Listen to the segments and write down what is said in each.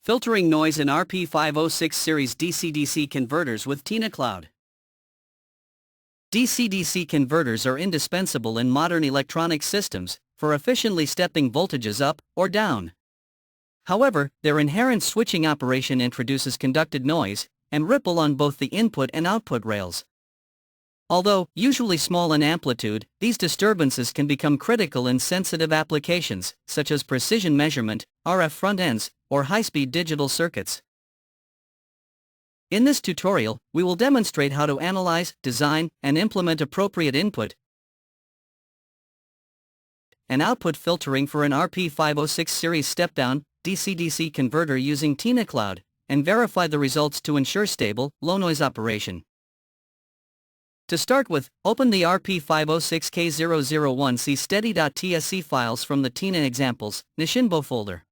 Filtering noise in RP506 series DC-DC converters with TINACloud. DC-DC converters are indispensable in modern electronic systems for efficiently stepping voltages up or down. However, their inherent switching operation introduces conducted noise and ripple on both the input and output rails. Although usually small in amplitude, these disturbances can become critical in sensitive applications such as precision measurement, RF front ends, or high-speed digital circuits. In this tutorial, we will demonstrate how to analyze, design, and implement appropriate input and output filtering for an RP506 series step-down DC-DC converter using TINACloud, and verify the results to ensure stable, low-noise operation. To start with, open the RP506K001C steady.tsc files from the TINA examples, Nishinbo folder.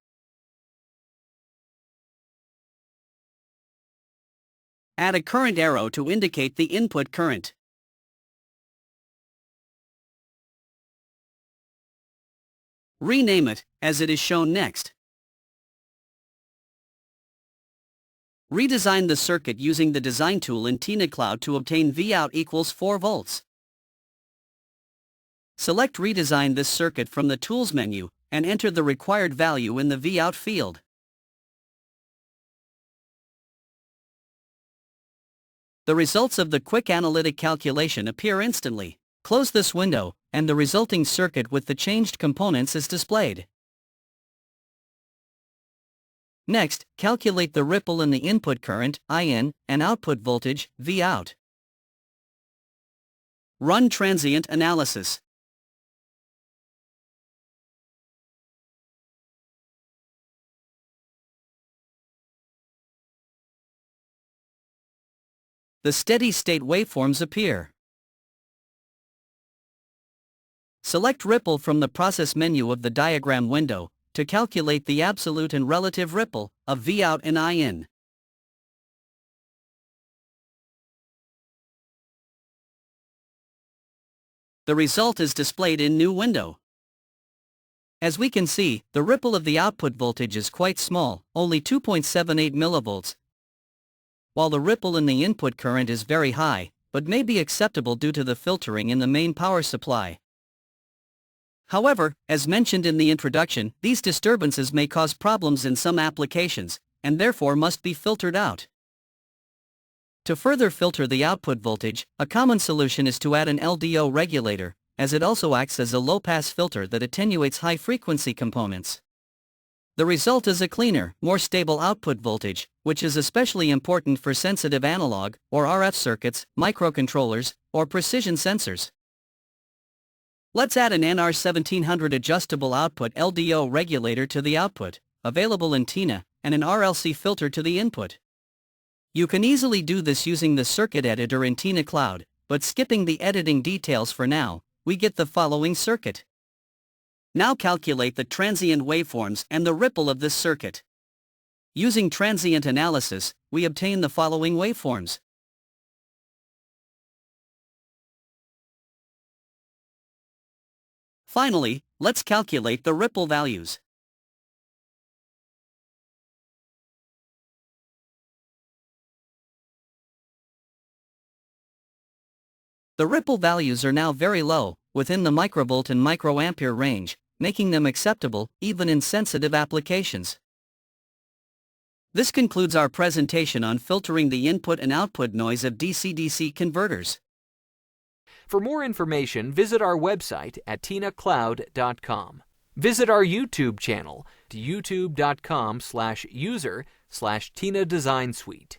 Add a current arrow to indicate the input current. Rename it, as it is shown next. Redesign the circuit using the design tool in TINACloud to obtain Vout equals 4 volts. Select Redesign this circuit from the Tools menu, and enter the required value in the Vout field. The results of the quick analytic calculation appear instantly. Close this window, and the resulting circuit with the changed components is displayed. Next, calculate the ripple in the input current, IN, and output voltage, Vout. Run transient analysis. The steady-state waveforms appear. Select Ripple from the Process menu of the diagram window to calculate the absolute and relative ripple of Vout and IN. The result is displayed in New Window. As we can see, the ripple of the output voltage is quite small, only 2.78 millivolts, while the ripple in the input current is very high, but may be acceptable due to the filtering in the main power supply. However, as mentioned in the introduction, these disturbances may cause problems in some applications, and therefore must be filtered out. To further filter the output voltage, a common solution is to add an LDO regulator, as it also acts as a low-pass filter that attenuates high-frequency components. The result is a cleaner, more stable output voltage, which is especially important for sensitive analog or RF circuits, microcontrollers, or precision sensors. Let's add an NR1700 adjustable output LDO regulator to the output, available in TINA, and an RLC filter to the input. You can easily do this using the circuit editor in TINACloud, but skipping the editing details for now, we get the following circuit. Now calculate the transient waveforms and the ripple of this circuit. Using transient analysis, we obtain the following waveforms. Finally, let's calculate the ripple values. The ripple values are now very low, within the microvolt and microampere range, making them acceptable even in sensitive applications. This concludes our presentation on filtering the input and output noise of DC-DC converters. For more information, visit our website at tinacloud.com. Visit our YouTube channel, youtube.com/user/TINA Design Suite.